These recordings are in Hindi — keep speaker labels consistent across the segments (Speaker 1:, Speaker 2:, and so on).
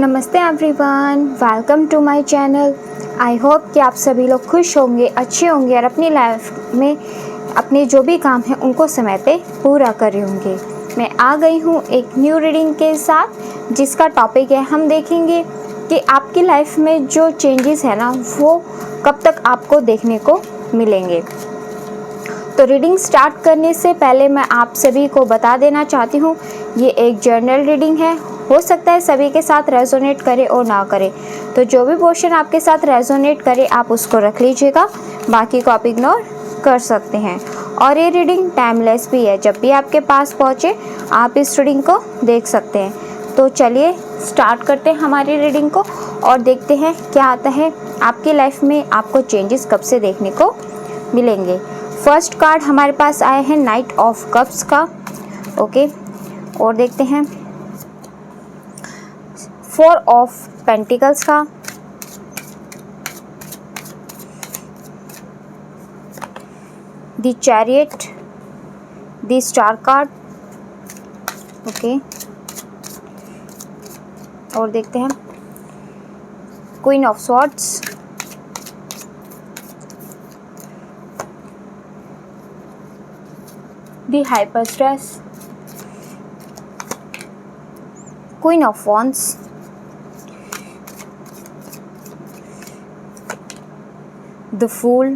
Speaker 1: नमस्ते everyone, welcome to my channel. I hope कि आप सभी लोग खुश होंगे, अच्छे होंगे और अपनी लाइफ में अपने जो भी काम हैं उनको समय पे पूरा कर रहे होंगे। मैं आ गई हूँ एक न्यू रीडिंग के साथ, जिसका टॉपिक है हम देखेंगे कि आपकी लाइफ में जो चेंजेस है ना वो कब तक आपको देखने को मिलेंगे। तो रीडिंग स्टार्ट करने से पहले मैं आप सभी को बता देना चाहती हूँ, ये एक जर्नल रीडिंग है। हो सकता है सभी के साथ रेजोनेट करे और ना करे, तो जो भी पोर्शन आपके साथ रेजोनेट करे आप उसको रख लीजिएगा, बाकी को आप इग्नोर कर सकते हैं। और ये रीडिंग टाइमलेस भी है, जब भी आपके पास पहुँचे आप इस रीडिंग को देख सकते हैं। तो चलिए स्टार्ट करते हैं हमारी रीडिंग को और देखते हैं क्या आता है आपकी लाइफ में, आपको चेंजेस कब से देखने को मिलेंगे। फर्स्ट कार्ड हमारे पास आए हैं नाइट ऑफ कप्स का, ओके। और देखते हैं 4 ऑफ पेंटिकल्स का, the chariot, the star card, okay. और देखते हैं queen of swords, the high priestess, queen of wands, the Fool,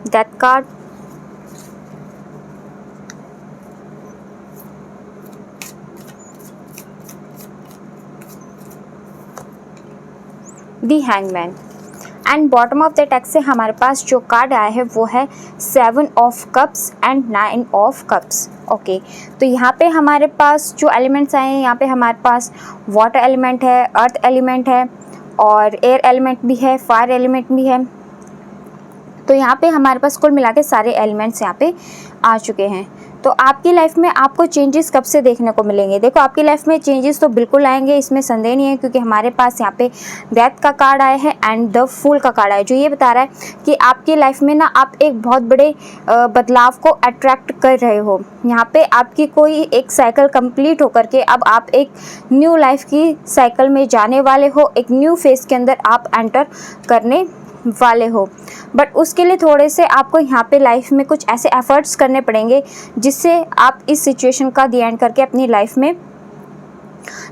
Speaker 1: Death card, The Hangman। And bottom of the text से हमारे पास जो कार्ड आया है वो है 7 of cups and 9 of cups, okay. तो यहाँ पे हमारे पास जो एलिमेंट्स आए हैं, यहाँ पे हमारे पास वाटर एलिमेंट है, अर्थ एलिमेंट है और एयर एलिमेंट भी है, फायर एलिमेंट भी है। तो यहाँ पे हमारे पास कुल मिला के सारे एलिमेंट्स यहाँ पे आ चुके हैं। तो आपकी लाइफ में आपको चेंजेस कब से देखने को मिलेंगे? देखो, आपकी लाइफ में चेंजेस तो बिल्कुल आएंगे, इसमें संदेह नहीं है, क्योंकि हमारे पास यहाँ पे डेथ का कार्ड आया है एंड द फूल का कार्ड आया है, जो ये बता रहा है कि आपकी लाइफ में ना आप एक बहुत बड़े बदलाव को अट्रैक्ट कर रहे हो। यहाँ पे आपकी कोई एक साइकिल कंप्लीट होकर के अब आप एक न्यू लाइफ की साइकिल में जाने वाले हो, एक न्यू फेज के अंदर आप एंटर करने वाले हो। बट उसके लिए थोड़े से आपको यहाँ पे लाइफ में कुछ ऐसे एफर्ट्स करने पड़ेंगे जिससे आप इस सिचुएशन का दी एंड करके अपनी लाइफ में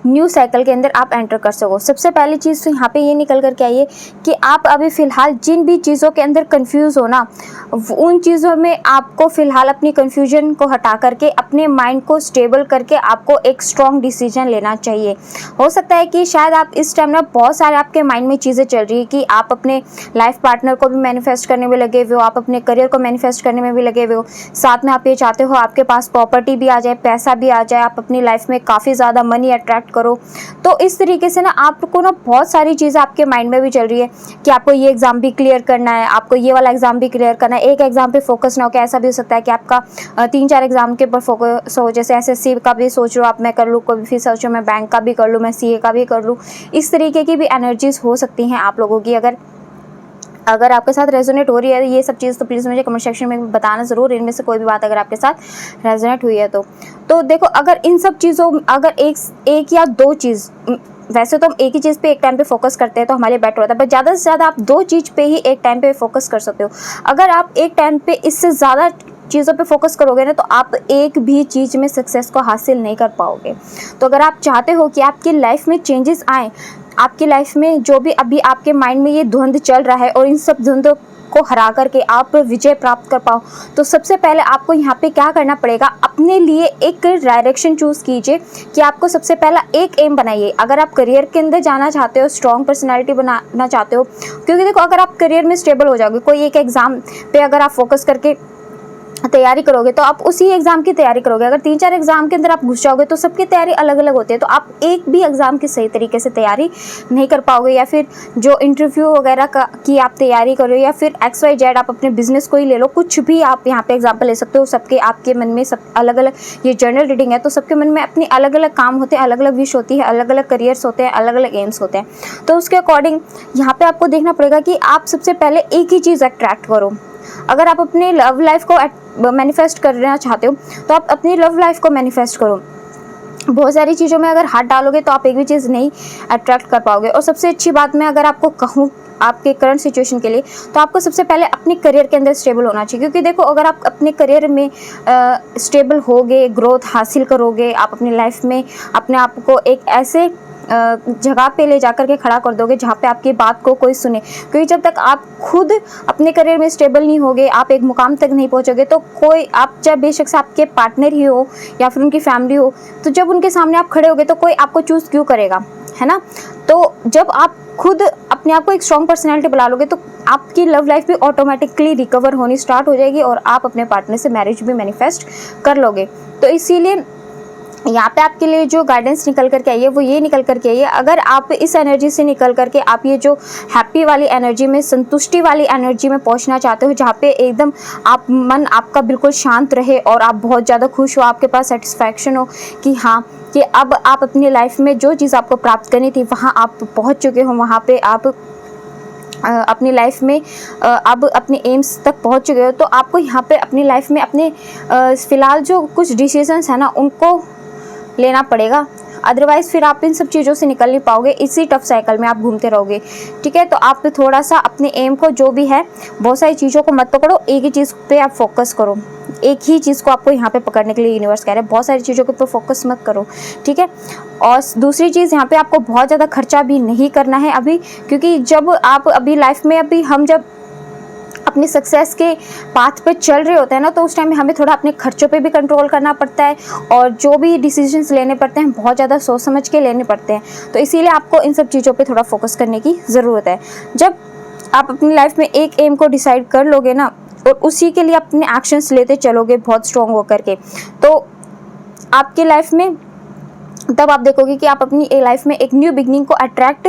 Speaker 1: न्यू साइकिल के अंदर आप एंटर कर सको। सबसे पहली चीज़ तो यहाँ पे ये निकल करके आई है कि आप अभी फ़िलहाल जिन भी चीज़ों के अंदर कंफ्यूज हो ना, उन चीज़ों में आपको फ़िलहाल अपनी कंफ्यूजन को हटा करके अपने माइंड को स्टेबल करके आपको एक स्ट्रॉन्ग डिसीजन लेना चाहिए। हो सकता है कि शायद आप इस टाइम ना बहुत सारे आपके माइंड में चीज़ें चल रही है कि आप अपने लाइफ पार्टनर को भी मैनिफेस्ट करने में लगे हुए हो, आप अपने करियर को मैनिफेस्ट करने में भी लगे हुए हो, साथ में आप ये चाहते हो आपके पास प्रॉपर्टी भी आ जाए, पैसा भी आ जाए, आप अपनी लाइफ में काफ़ी ज़्यादा मनी अट्रैक्ट करो। तो इस तरीके से ना आपको ना बहुत सारी चीज़ें आपके माइंड में भी चल रही है कि आपको ये एग्ज़ाम भी क्लियर करना है, आपको ये वाला एग्ज़ाम भी क्लियर करना है। एक एग्ज़ाम पे फोकस ना हो, क्या ऐसा भी हो सकता है कि आपका 3-4 एग्ज़ाम के ऊपर फोकस हो, जैसे एसएससी का भी सोच रहे हो आप मैं कर लूँ, कोई फिर सोचो मैं बैंक का भी कर लूँ, मैं सीए का भी कर लूँ। इस तरीके की भी एनर्जीज हो सकती हैं आप लोगों की। अगर आपके साथ रेजोनेट हो रही है ये सब चीज़ तो प्लीज़ मुझे कमेंट सेक्शन में बताना ज़रूर, इनमें से कोई भी बात अगर आपके साथ रेजोनेट हुई है तो देखो, अगर इन सब चीज़ों अगर एक या दो चीज़, वैसे तो हम एक ही चीज़ पे एक टाइम पे फोकस करते हैं तो हमारे लिए बेटर होता है, बट ज़्यादा से ज़्यादा आप 2 चीज़ पे ही एक टाइम पे फोकस कर सकते हो। अगर आप एक टाइम पे इससे ज़्यादा चीज़ों पे फोकस करोगे ना तो आप एक भी चीज़ में सक्सेस को हासिल नहीं कर पाओगे। तो अगर आप चाहते हो कि आपकी लाइफ में चेंजेस आए, आपकी लाइफ में जो भी अभी आपके माइंड में ये द्वंद्व चल रहा है और इन सब द्वंद्व को हरा करके आप विजय प्राप्त कर पाओ, तो सबसे पहले आपको यहाँ पे क्या करना पड़ेगा, अपने लिए एक डायरेक्शन चूज़ कीजिए कि आपको सबसे पहला एक एम बनाइए। अगर आप करियर के अंदर जाना चाहते हो, स्ट्रॉन्ग पर्सनालिटी बनाना चाहते हो, क्योंकि देखो अगर आप करियर में स्टेबल हो जाओगे, कोई एक एग्ज़ाम पे अगर आप फोकस करके तैयारी करोगे तो आप उसी एग्ज़ाम की तैयारी करोगे। अगर 3-4 एग्ज़ाम के अंदर आप घुस जाओगे तो सबकी तैयारी अलग अलग होती है, तो आप एक भी एग्ज़ाम की सही तरीके से तैयारी नहीं कर पाओगे। या फिर जो इंटरव्यू वगैरह की आप तैयारी करो, या फिर XYZ आप अपने बिजनेस को ही ले लो, कुछ भी आप यहाँ पे एग्जाम्पल ले सकते हो। सबके आपके मन में सब अलग अलग, ये जर्नल रीडिंग है तो सबके मन में अपनी अलग अलग काम होते हैं, अलग अलग विश होती है, अलग अलग करियर्स होते हैं, अलग अलग एम्स होते हैं। तो उसके अकॉर्डिंग यहाँ पे आपको देखना पड़ेगा कि आप सबसे पहले एक ही चीज़ अट्रैक्ट करो। अगर आप अपने लव लाइफ को मैनिफेस्ट करना चाहते हो तो आप अपनी लव लाइफ को मैनिफेस्ट करो। बहुत सारी चीज़ों में अगर हाथ डालोगे तो आप एक भी चीज़ नहीं अट्रैक्ट कर पाओगे। और सबसे अच्छी बात मैं अगर आपको कहूँ आपके करंट सिचुएशन के लिए, तो आपको सबसे पहले अपने करियर के अंदर स्टेबल होना चाहिए। क्योंकि देखो, अगर आप अपने करियर में स्टेबल होगे, ग्रोथ हासिल करोगे, आप अपनी लाइफ में अपने आप को एक ऐसे जगह पे ले जाकर के खड़ा कर दोगे जहाँ पे आपकी बात को कोई सुने। क्योंकि जब तक आप खुद अपने करियर में स्टेबल नहीं होगे, आप एक मुकाम तक नहीं पहुँचोगे, तो कोई, आप चाहे बेशक से आपके पार्टनर ही हो या फिर उनकी फैमिली हो, तो जब उनके सामने आप खड़े होगे तो कोई आपको चूज़ क्यों करेगा, है ना। तो जब आप खुद अपने आप को एक स्ट्रॉन्ग पर्सनैलिटी बना लोगे तो आपकी लव लाइफ भी ऑटोमेटिकली रिकवर होनी स्टार्ट हो जाएगी और आप अपने पार्टनर से मैरिज भी मैनिफेस्ट कर लोगे। तो इसीलिए यहाँ पे आपके लिए जो गाइडेंस निकल करके आई है वो ये निकल करके आई है, अगर आप इस एनर्जी से निकल करके आप ये जो हैप्पी वाली एनर्जी में, संतुष्टि वाली एनर्जी में पहुँचना चाहते हो, जहाँ पे एकदम आप मन आपका बिल्कुल शांत रहे और आप बहुत ज़्यादा खुश हो, आपके पास सेटिस्फैक्शन हो कि हाँ, कि अब आप अपनी लाइफ में जो चीज़ आपको प्राप्त करनी थी वहाँ आप पहुँच चुके हो, वहाँ पे आप अपनी लाइफ में अब अपने एम्स तक पहुँच चुके हो। तो आपको यहाँ पे अपनी लाइफ में अपने फ़िलहाल जो कुछ डिसीजंस है ना उनको लेना पड़ेगा, अदरवाइज़ फिर आप इन सब चीज़ों से निकल नहीं पाओगे, इसी टफ साइकिल में आप घूमते रहोगे। ठीक है, तो आप थोड़ा सा अपने एम को, जो भी है, बहुत सारी चीज़ों को मत पकड़ो, एक ही चीज़ पे आप फोकस करो। एक ही चीज़ को आपको यहाँ पे पकड़ने के लिए यूनिवर्स कह रहा है, बहुत सारी चीज़ों के ऊपर फोकस मत करो। ठीक है, और दूसरी चीज़, यहाँ पे आपको बहुत ज़्यादा खर्चा भी नहीं करना है अभी, क्योंकि जब आप अभी लाइफ में, अभी हम जब अपनी सक्सेस के पाथ पे चल रहे होते हैं ना, तो उस टाइम में हमें थोड़ा अपने खर्चों पे भी कंट्रोल करना पड़ता है और जो भी डिसीजंस लेने पड़ते हैं बहुत ज़्यादा सोच समझ के लेने पड़ते हैं। तो इसीलिए आपको इन सब चीज़ों पे थोड़ा फोकस करने की ज़रूरत है। जब आप अपनी लाइफ में एक एम को डिसाइड कर लोगे ना और उसी के लिए अपने एक्शंस लेते चलोगे बहुत स्ट्रॉन्ग होकर के, तो आपकी लाइफ में तब आप देखोगे कि आप अपनी लाइफ में एक न्यू बिगनिंग को अट्रैक्ट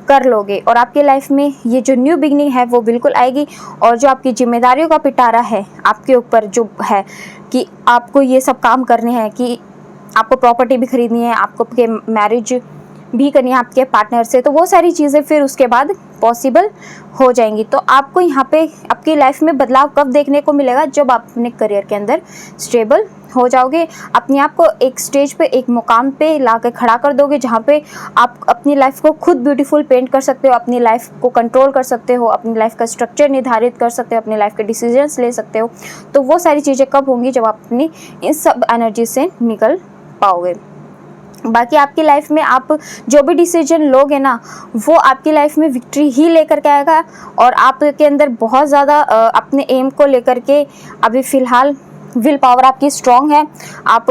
Speaker 1: कर लोगे और आपकी लाइफ में ये जो न्यू बिगनिंग है वो बिल्कुल आएगी। और जो आपकी जिम्मेदारियों का पिटारा है आपके ऊपर जो है कि आपको ये सब काम करने हैं, कि आपको प्रॉपर्टी भी खरीदनी है, आपको मैरिज भी करनी है आपके पार्टनर से, तो वो सारी चीज़ें फिर उसके बाद पॉसिबल हो जाएंगी। तो आपको यहाँ पे आपकी लाइफ में बदलाव कब देखने को मिलेगा, जब आप अपने करियर के अंदर स्टेबल हो जाओगे, अपने आप को एक स्टेज पे, एक मुकाम पे ला के खड़ा कर दोगे जहाँ पे आप अपनी लाइफ को खुद ब्यूटीफुल पेंट कर सकते हो, अपनी लाइफ को कंट्रोल कर सकते हो, अपनी लाइफ का स्ट्रक्चर निर्धारित कर सकते हो, अपनी लाइफ के डिसीजंस ले सकते हो। तो वो सारी चीज़ें कब होंगी, जब आप अपनी इन सब एनर्जी से निकल पाओगे। बाकी आपकी लाइफ में आप जो भी डिसीजन लोगे ना, वो आपकी लाइफ में विक्ट्री ही लेकर के आएगा और आपके अंदर बहुत ज़्यादा अपने एम को लेकर के अभी फ़िलहाल विल पावर आपकी स्ट्रॉन्ग है। आप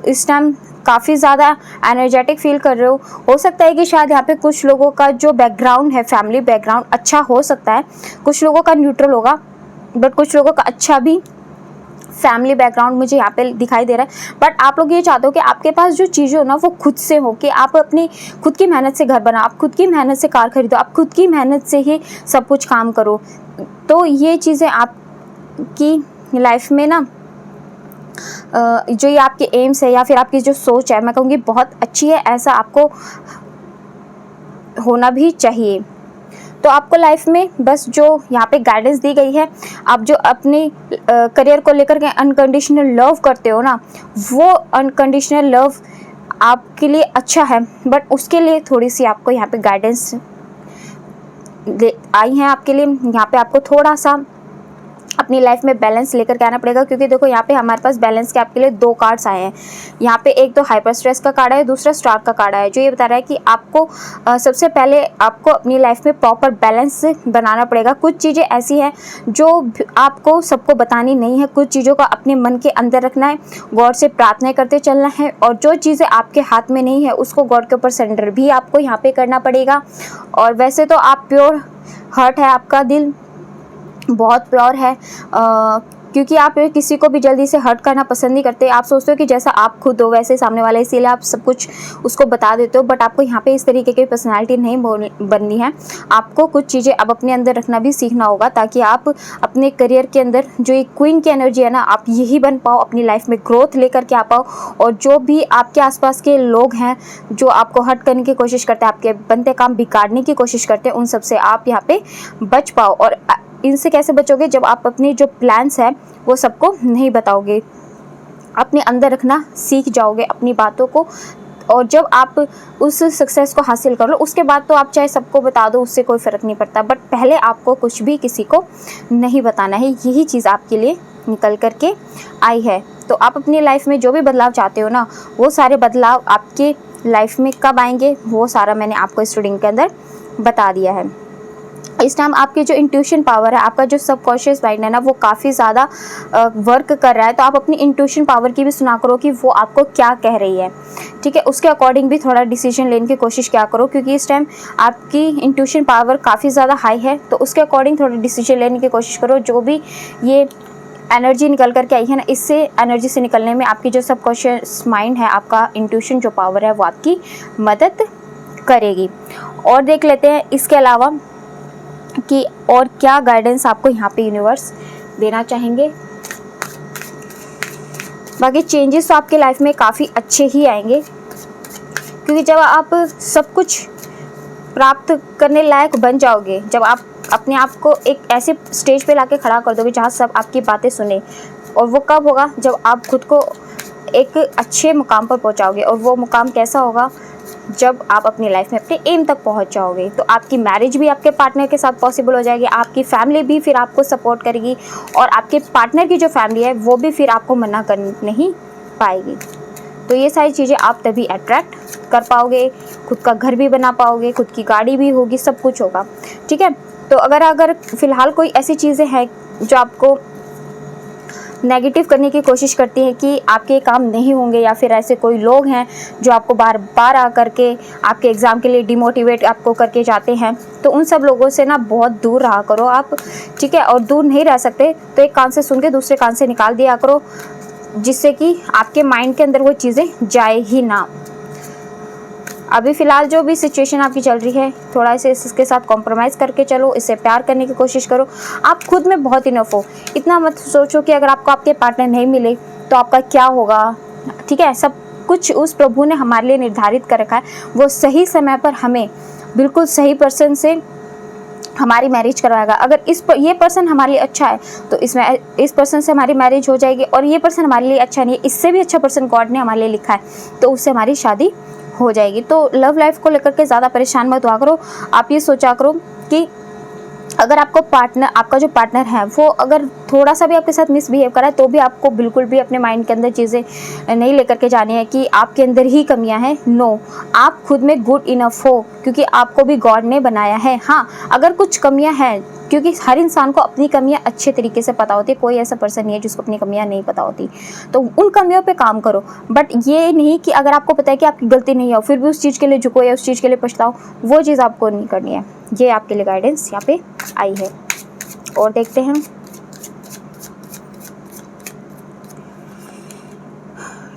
Speaker 1: इस टाइम काफ़ी ज़्यादा एनर्जेटिक फील कर रहे हो सकता है कि शायद यहाँ पे कुछ लोगों का जो बैकग्राउंड है, फैमिली बैकग्राउंड अच्छा हो सकता है, कुछ लोगों का न्यूट्रल होगा, बट कुछ लोगों का अच्छा भी फैमिली बैकग्राउंड मुझे यहाँ पे दिखाई दे रहा है। बट आप लोग ये चाहते हो कि आपके पास जो चीज़ें हो ना वो खुद से हो, कि आप अपनी खुद की मेहनत से घर बनाओ, आप खुद की मेहनत से कार खरीदो, आप खुद की मेहनत से ही सब कुछ काम करो। तो ये चीज़ें आपकी लाइफ में ना जो ये आपके एम्स है या फिर आपकी जो सोच है, मैं कहूँगी बहुत अच्छी है, ऐसा आपको होना भी चाहिए। तो आपको लाइफ में बस जो यहाँ पे गाइडेंस दी गई है, आप जो अपने करियर को लेकर के अनकंडीशनल लव करते हो ना, वो अनकंडीशनल लव आपके लिए अच्छा है, बट उसके लिए थोड़ी सी आपको यहाँ पे गाइडेंस आई है आपके लिए। यहाँ पे आपको थोड़ा सा अपनी लाइफ में बैलेंस लेकर के आना पड़ेगा, क्योंकि देखो यहाँ पे हमारे पास बैलेंस के आपके लिए 2 कार्ड्स आए हैं। यहाँ पे एक तो हाइपर स्ट्रेस का कार्ड है, दूसरा स्टार का कार्ड है, जो ये बता रहा है कि आपको सबसे पहले आपको अपनी लाइफ में प्रॉपर बैलेंस बनाना पड़ेगा। कुछ चीज़ें ऐसी हैं जो आपको सबको बतानी नहीं है, कुछ चीज़ों का अपने मन के अंदर रखना है, गॉड से प्रार्थना करते चलना है, और जो चीज़ें आपके हाथ में नहीं है उसको गॉड के ऊपर सरेंडर भी आपको यहाँ पे करना पड़ेगा। और वैसे तो आप प्योर हार्ट है, आपका दिल बहुत प्योर है, क्योंकि आप किसी को भी जल्दी से हर्ट करना पसंद नहीं करते। आप सोचते हो कि जैसा आप खुद हो वैसे सामने वाला, इसीलिए आप सब कुछ उसको बता देते हो। बट आपको यहाँ पे इस तरीके की पर्सनालिटी नहीं बननी है। आपको कुछ चीज़ें अब अपने अंदर रखना भी सीखना होगा, ताकि आप अपने करियर के अंदर जो एक क्वीन की एनर्जी है ना, आप यही बन पाओ, अपनी लाइफ में ग्रोथ लेकर के आ पाओ। और जो भी आपके आसपास के लोग हैं जो आपको हर्ट करने की कोशिश करते हैं, आपके बनते काम बिगाड़ने की कोशिश करते हैं, उन सब से आप यहाँ पे बच पाओ। और इनसे कैसे बचोगे, जब आप अपने जो प्लान्स हैं वो सबको नहीं बताओगे, अपने अंदर रखना सीख जाओगे अपनी बातों को। और जब आप उस सक्सेस को हासिल कर लो, उसके बाद तो आप चाहे सबको बता दो, उससे कोई फ़र्क नहीं पड़ता, बट पहले आपको कुछ भी किसी को नहीं बताना है। यही चीज़ आपके लिए निकल कर के आई है। तो आप अपनी लाइफ में जो भी बदलाव चाहते हो ना, वो सारे बदलाव आपके लाइफ में कब आएंगे, वो सारा मैंने आपको इस रीडिंग के अंदर बता दिया है। इस टाइम आपकी जो इंट्यूशन पावर है, आपका जो सबकॉन्शियस माइंड है ना, वो काफ़ी ज़्यादा वर्क कर रहा है। तो आप अपनी इंट्यूशन पावर की भी सुना करो कि वो आपको क्या कह रही है, ठीक है। उसके अकॉर्डिंग भी थोड़ा डिसीजन लेने की कोशिश क्या करो, क्योंकि इस टाइम आपकी इंट्यूशन पावर काफ़ी ज़्यादा हाई है। तो उसके अकॉर्डिंग थोड़ा डिसीजन लेने की कोशिश करो। जो भी ये एनर्जी निकल करके आई है ना, इससे एनर्जी से निकलने में आपकी जो सबकॉन्शियस माइंड है, आपका इंट्यूशन जो पावर है, वो आपकी मदद करेगी। और देख लेते हैं इसके अलावा कि और क्या गाइडेंस आपको यहाँ पे यूनिवर्स देना चाहेंगे। बाकी चेंजेस तो आपके लाइफ में काफ़ी अच्छे ही आएंगे, क्योंकि जब आप सब कुछ प्राप्त करने लायक बन जाओगे, जब आप अपने आप को एक ऐसे स्टेज पे लाके खड़ा कर दोगे जहाँ सब आपकी बातें सुने, और वो कब होगा, जब आप खुद को एक अच्छे मुकाम पर पहुँचाओगे। और वो मुकाम कैसा होगा, जब आप अपनी लाइफ में अपने एम तक पहुंच जाओगे। तो आपकी मैरिज भी आपके पार्टनर के साथ पॉसिबल हो जाएगी, आपकी फैमिली भी फिर आपको सपोर्ट करेगी, और आपके पार्टनर की जो फैमिली है वो भी फिर आपको मना कर नहीं पाएगी। तो ये सारी चीज़ें आप तभी अट्रैक्ट कर पाओगे, खुद का घर भी बना पाओगे, खुद की गाड़ी भी होगी, सब कुछ होगा, ठीक है। तो अगर फ़िलहाल कोई ऐसी चीज़ें हैं जो आपको नेगेटिव करने की कोशिश करती हैं कि आपके काम नहीं होंगे, या फिर ऐसे कोई लोग हैं जो आपको बार बार आकर के आपके एग्ज़ाम के लिए डिमोटिवेट आपको करके जाते हैं, तो उन सब लोगों से ना बहुत दूर रहा करो आप, ठीक है। और दूर नहीं रह सकते तो एक कान से सुन के दूसरे कान से निकाल दिया करो, जिससे कि आपके माइंड के अंदर वो चीज़ें जाए ही ना। अभी फ़िलहाल जो भी सिचुएशन आपकी चल रही है, थोड़ा इसे इसके साथ कॉम्प्रोमाइज़ करके चलो, इससे प्यार करने की कोशिश करो। आप खुद में बहुत इनफ हो, इतना मत सोचो कि अगर आपको आपके पार्टनर नहीं मिले तो आपका क्या होगा, ठीक है। सब कुछ उस प्रभु ने हमारे लिए निर्धारित कर रखा है, वो सही समय पर हमें बिल्कुल सही पर्सन से हमारी मैरिज करवाएगा। अगर ये पर्सन हमारे लिए अच्छा है तो इस पर्सन से हमारी मैरिज हो जाएगी, और ये पर्सन हमारे लिए अच्छा नहीं है, इससे भी अच्छा पर्सन गॉड ने हमारे लिए लिखा है, तो उससे हमारी शादी हो जाएगी। तो लव लाइफ को लेकर के ज़्यादा परेशान मत हुआ करो। आप ये सोचा करो कि अगर आपका जो पार्टनर है वो अगर थोड़ा सा भी आपके साथ मिसबिहेव करा है, तो भी आपको बिल्कुल भी अपने माइंड के अंदर चीज़ें नहीं लेकर के जानी है कि आपके अंदर ही कमियां हैं। नो, आप खुद में गुड इनफ हो, क्योंकि आपको भी गॉड ने बनाया है। हाँ, अगर कुछ कमियां हैं, क्योंकि हर इंसान को अपनी कमियां अच्छे तरीके से पता होती है, कोई ऐसा पर्सन नहीं है जिसको अपनी कमियां नहीं पता होती, तो उन कमियों पे काम करो। बट ये नहीं कि अगर आपको पता है कि आपकी गलती नहीं है फिर भी उस चीज़ के लिए झुको या उस चीज़ के लिए पछताओ, वो चीज़ आपको नहीं करनी है। ये आपके लिए गाइडेंस यहाँ पे आई है। और देखते हैं,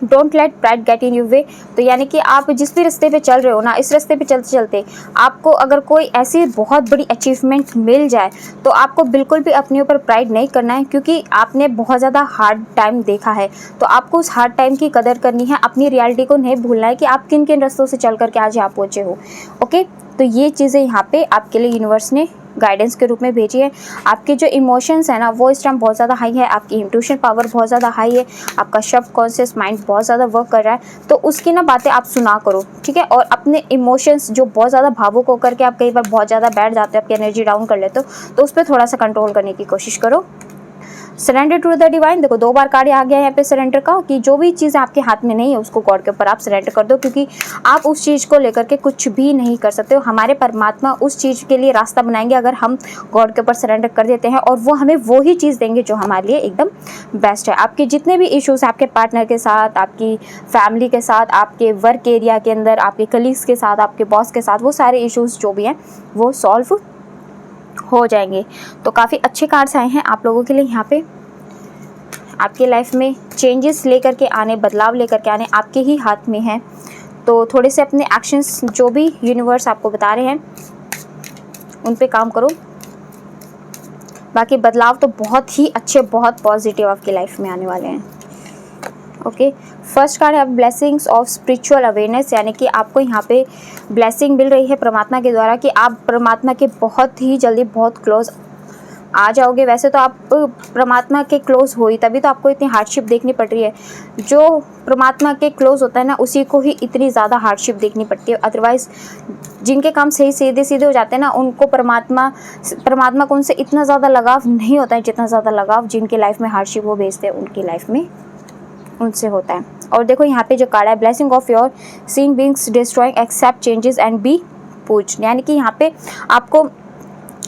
Speaker 1: don't let pride get in you way. तो यानी कि आप जिस भी रास्ते पे चल रहे हो ना, इस रास्ते पे चलते चलते आपको अगर कोई ऐसी बहुत बड़ी अचीवमेंट मिल जाए, तो आपको बिल्कुल भी अपने ऊपर प्राइड नहीं करना है, क्योंकि आपने बहुत ज़्यादा हार्ड टाइम देखा है। तो आपको उस हार्ड टाइम की कदर करनी है, अपनी रियलिटी को नहीं भूलना है कि आप किन किन रास्तों से चल करके आज यहाँ पहुँचे हो। ओके, तो ये चीज़ें यहाँ पे आपके लिए यूनिवर्स ने गाइडेंस के रूप में भेजी है। आपके जो इमोशंस है ना, वो इस टाइम बहुत ज़्यादा हाई है, आपकी इंट्यूशन पावर बहुत ज़्यादा हाई है, आपका सबकॉन्शियस माइंड बहुत ज़्यादा वर्क कर रहा है। तो उसकी ना बातें आप सुना करो, ठीक है। और अपने इमोशंस जो बहुत ज़्यादा भावुक होकर के आप कई बार बहुत ज़्यादा बैठ जाते हो, आपकी एनर्जी डाउन कर लेते हो, तो उस पर थोड़ा सा कंट्रोल करने की कोशिश करो। सरेंडर टू द डिवाइन, देखो 2 बार कार्ड आ गया है यहाँ पे सरेंडर का, कि जो भी चीज़ आपके हाथ में नहीं है उसको गॉड के ऊपर आप सरेंडर कर दो, क्योंकि आप उस चीज़ को लेकर के कुछ भी नहीं कर सकते हो। हमारे परमात्मा उस चीज़ के लिए रास्ता बनाएंगे अगर हम गॉड के ऊपर सरेंडर कर देते हैं, और वो हमें वो ही चीज़ देंगे जो हमारे लिए एकदम बेस्ट है। आपके जितने भी इश्यूज़ आपके पार्टनर के साथ, आपकी फैमिली के साथ, आपके वर्क एरिया के अंदर, आपके कलीग्स के साथ, आपके बॉस के साथ, वो सारे इश्यूज़ जो भी हैं वो सॉल्व हो जाएंगे। तो काफ़ी अच्छे कार्ड्स आए हैं आप लोगों के लिए यहाँ पे। आपके लाइफ में चेंजेस लेकर के आने, बदलाव लेकर के आने आपके ही हाथ में है। तो थोड़े से अपने एक्शंस जो भी यूनिवर्स आपको बता रहे हैं उन पे काम करो। बाकी बदलाव तो बहुत ही अच्छे, बहुत पॉजिटिव आपकी लाइफ में आने वाले हैं। ओके, फर्स्ट कार्ड है ब्लेसिंग्स ऑफ स्पिरिचुअल अवेयरनेस, यानी कि आपको यहाँ पे ब्लेसिंग मिल रही है परमात्मा के द्वारा, कि आप परमात्मा के बहुत ही जल्दी बहुत क्लोज आ जाओगे। वैसे तो आप परमात्मा के क्लोज हो ही, तभी तो आपको इतनी हार्डशिप देखनी पड़ रही है। जो परमात्मा के क्लोज होता है ना, उसी को ही इतनी ज़्यादा हार्डशिप देखनी पड़ती है। अदरवाइज़ जिनके काम सही सीधे सीधे हो जाते हैं ना, उनको परमात्मा को उनसे इतना ज़्यादा लगाव नहीं होता है जितना ज़्यादा लगाव जिनके लाइफ में हार्डशिप वो भेजते हैं उनकी लाइफ में उनसे होता है। और देखो यहाँ पे जो कार्ड है, blessing of your seeing beings destroying accept changes and be poised, यानी कि यहाँ पे आपको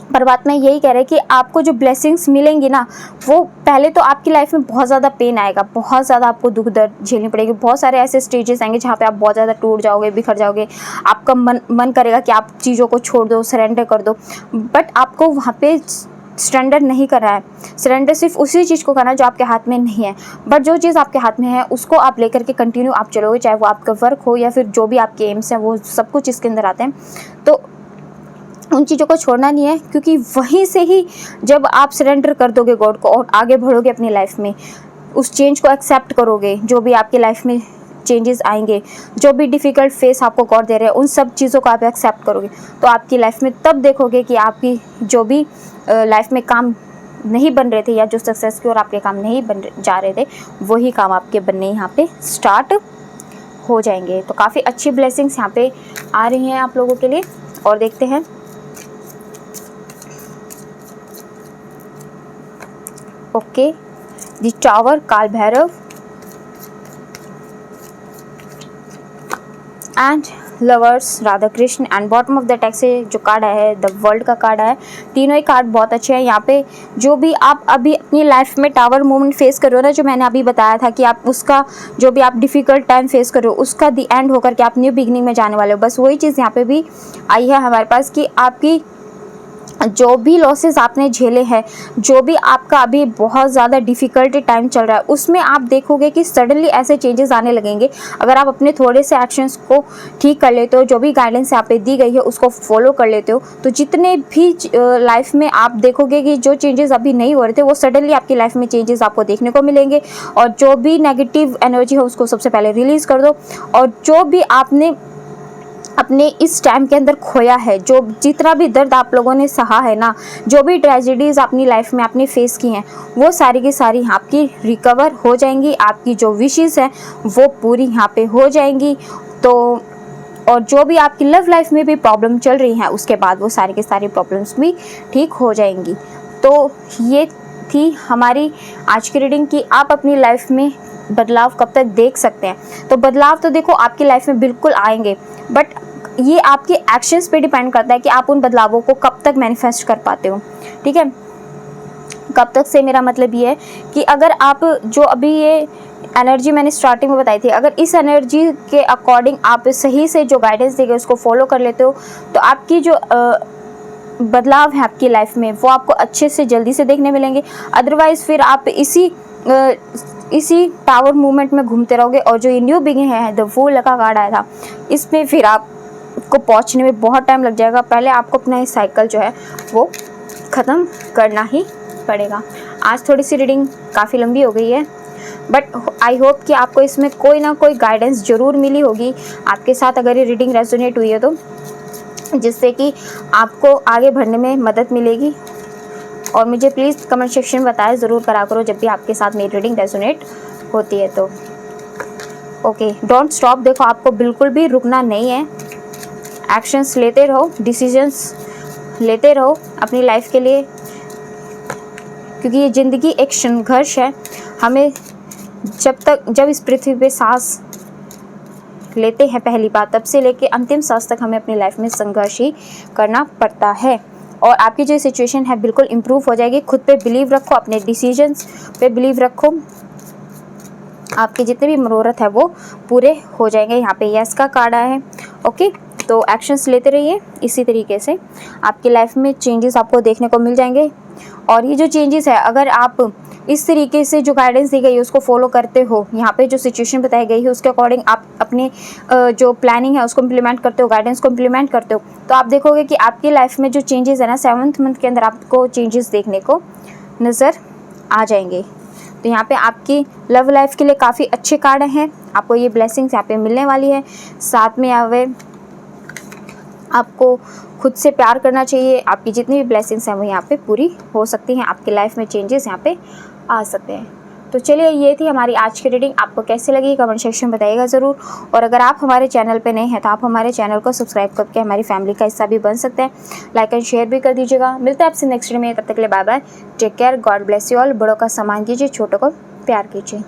Speaker 1: परमात्मा यही कह रहे हैं कि आपको जो ब्लेसिंग्स मिलेंगी ना, वो पहले तो आपकी लाइफ में बहुत ज़्यादा पेन आएगा, बहुत ज़्यादा आपको दुख दर्द झेलनी पड़ेगी, बहुत सारे ऐसे स्टेजेस आएंगे जहाँ पे आप बहुत ज़्यादा टूट जाओगे, बिखर जाओगे, आपका मन करेगा कि आप चीज़ों को छोड़ दो, सरेंडर कर दो, बट आपको वहाँ पे सरेंडर नहीं करना है। सरेंडर सिर्फ उसी चीज़ को करना है जो आपके हाथ में नहीं है, बट जो चीज़ आपके हाथ में है उसको आप लेकर के कंटिन्यू आप चलोगे, चाहे वो आपका वर्क हो या फिर जो भी आपके एम्स हैं, वो सब कुछ इसके अंदर आते हैं। तो उन चीज़ों को छोड़ना नहीं है, क्योंकि वहीं से ही जब आप सरेंडर कर दोगे गॉड को और आगे बढ़ोगे अपनी लाइफ में, उस चेंज को एक्सेप्ट करोगे, जो भी आपकी लाइफ में चेंजेस आएंगे, जो भी डिफ़िकल्ट फेस आपको गॉड दे रहे हैं, उन सब चीज़ों को आप एक्सेप्ट करोगे, तो आपकी लाइफ में तब देखोगे कि आपकी जो भी लाइफ में काम नहीं बन रहे थे या जो सक्सेस की और आपके काम नहीं बन जा रहे थे, वही काम आपके बनने यहाँ पे स्टार्ट हो जाएंगे। तो काफ़ी अच्छी ब्लेसिंग्स यहाँ पे आ रही हैं आप लोगों के लिए। और देखते हैं, ओके, द टावर, काल Bhairav and lovers, Radha Krishna, and bottom of the text से जो कार्ड है द वर्ल्ड का कार्ड है। तीनों ही कार्ड बहुत अच्छे हैं। यहाँ पे जो भी आप अभी अपनी लाइफ में टावर मूवमेंट फेस कर रहे हो ना, जो मैंने अभी बताया था कि आप उसका जो भी आप डिफ़िकल्ट टाइम फेस कर रहे हो उसका दी एंड होकर के आप न्यू बिगनिंग में जाने वाले हो, बस वही चीज़ यहाँ पे भी आई है हमारे पास कि आपकी जो भी लॉसेस आपने झेले हैं, जो भी आपका अभी बहुत ज़्यादा डिफ़िकल्ट टाइम चल रहा है, उसमें आप देखोगे कि सडनली ऐसे चेंजेस आने लगेंगे। अगर आप अपने थोड़े से एक्शंस को ठीक कर लेते हो, जो भी गाइडेंस यहाँ पे दी गई है उसको फॉलो कर लेते हो, तो जितने भी लाइफ में आप देखोगे कि जो चेंजेस अभी नहीं हो रहे थे, वो सडनली आपकी लाइफ में चेंजेस आपको देखने को मिलेंगे। और जो भी नेगेटिव एनर्जी है उसको सबसे पहले रिलीज़ कर दो, और जो भी आपने अपने इस टाइम के अंदर खोया है, जो जितना भी दर्द आप लोगों ने सहा है ना, जो भी ट्रेजेडीज़ अपनी लाइफ में आपने फेस की हैं, वो सारी की सारी आपकी रिकवर हो जाएंगी। आपकी जो विशेस हैं वो पूरी यहाँ पे हो जाएंगी। तो और जो भी आपकी लव लाइफ में भी प्रॉब्लम चल रही हैं, उसके बाद वो सारी की सारी प्रॉब्लम्स भी ठीक हो जाएंगी। तो ये थी हमारी आज की रीडिंग कि आप अपनी लाइफ में बदलाव कब तक देख सकते हैं। तो बदलाव तो देखो आपकी लाइफ में बिल्कुल आएंगे, बट ये आपके एक्शंस पे डिपेंड करता है कि आप उन बदलावों को कब तक मैनिफेस्ट कर पाते हो। ठीक है, कब तक से मेरा मतलब ये है कि अगर आप जो अभी ये एनर्जी मैंने स्टार्टिंग में बताई थी, अगर इस एनर्जी के अकॉर्डिंग आप सही से जो गाइडेंस दी गई उसको फॉलो कर लेते हो, तो आपकी जो बदलाव है आपकी लाइफ में वो आपको अच्छे से जल्दी से देखने मिलेंगे। अदरवाइज़ फिर आप इसी टावर मूवमेंट में घूमते रहोगे, और जो ये न्यू बिगिनिंग है द वूल का कार्ड आया था, इसमें फिर आपको पहुंचने में बहुत टाइम लग जाएगा। पहले आपको अपना ये साइकिल जो है वो ख़त्म करना ही पड़ेगा। आज थोड़ी सी रीडिंग काफ़ी लंबी हो गई है, बट आई होप कि आपको इसमें कोई ना कोई गाइडेंस ज़रूर मिली होगी आपके साथ, अगर ये रीडिंग रेजोनेट हुई है तो, जिससे कि आपको आगे बढ़ने में मदद मिलेगी। और मुझे प्लीज़ कमेंट सेक्शन में बताएं ज़रूर करा करो जब भी आपके साथ मेरी रीडिंग रेजोनेट होती है तो। Okay, don't stop. देखो आपको बिल्कुल भी रुकना नहीं है, एक्शंस लेते रहो, डिसीजंस लेते रहो अपनी लाइफ के लिए, क्योंकि ये ज़िंदगी एक संघर्ष है। हमें जब इस पृथ्वी पे सांस लेते हैं पहली बार, तब से लेके अंतिम सांस तक हमें अपनी लाइफ में संघर्ष ही करना पड़ता है। और आपकी जो सिचुएशन है बिल्कुल इम्प्रूव हो जाएगी। खुद पे बिलीव रखो, अपने डिसीजंस पे बिलीव रखो, आपके जितने भी मनोरथ है वो पूरे हो जाएंगे। यहाँ पे यस का कार्ड आया है। ओके, तो एक्शंस लेते रहिए, इसी तरीके से आपकी लाइफ में चेंजेस आपको देखने को मिल जाएंगे। और ये जो चेंजेस है, अगर आप इस तरीके से जो गाइडेंस दी गई है उसको फॉलो करते हो, यहाँ पे जो सिचुएशन बताई गई है उसके अकॉर्डिंग आप अपने जो प्लानिंग है उसको इम्प्लीमेंट करते हो, गाइडेंस को इम्प्लीमेंट करते हो, तो आप देखोगे कि आपकी लाइफ में जो चेंजेस है ना, 7th मंथ के अंदर आपको चेंजेस देखने को नज़र आ जाएंगे। तो यहाँ पे आपकी लव लाइफ के लिए काफ़ी अच्छे कार्ड हैं, आपको ये ब्लेसिंग्स यहाँ पे मिलने वाली है। साथ में आपको खुद से प्यार करना चाहिए। आपकी जितनी भी ब्लेसिंग्स हैं वो यहाँ पे पूरी हो सकती हैं, आपकी लाइफ में चेंजेस यहाँ पे आ सकते हैं। तो चलिए, ये थी हमारी आज की रीडिंग। आपको कैसी लगी कमेंट सेक्शन में बताइएगा ज़रूर। और अगर आप हमारे चैनल पे नए हैं तो आप हमारे चैनल को सब्सक्राइब करके हमारी फैमिली का हिस्सा भी बन सकते हैं। लाइक एंड शेयर भी कर दीजिएगा। मिलते हैं आपसे नेक्स्ट वीडियो में, तब तक के लिए bye bye, take care, God bless you all. बड़ों का सम्मान कीजिए, छोटों को प्यार कीजिए।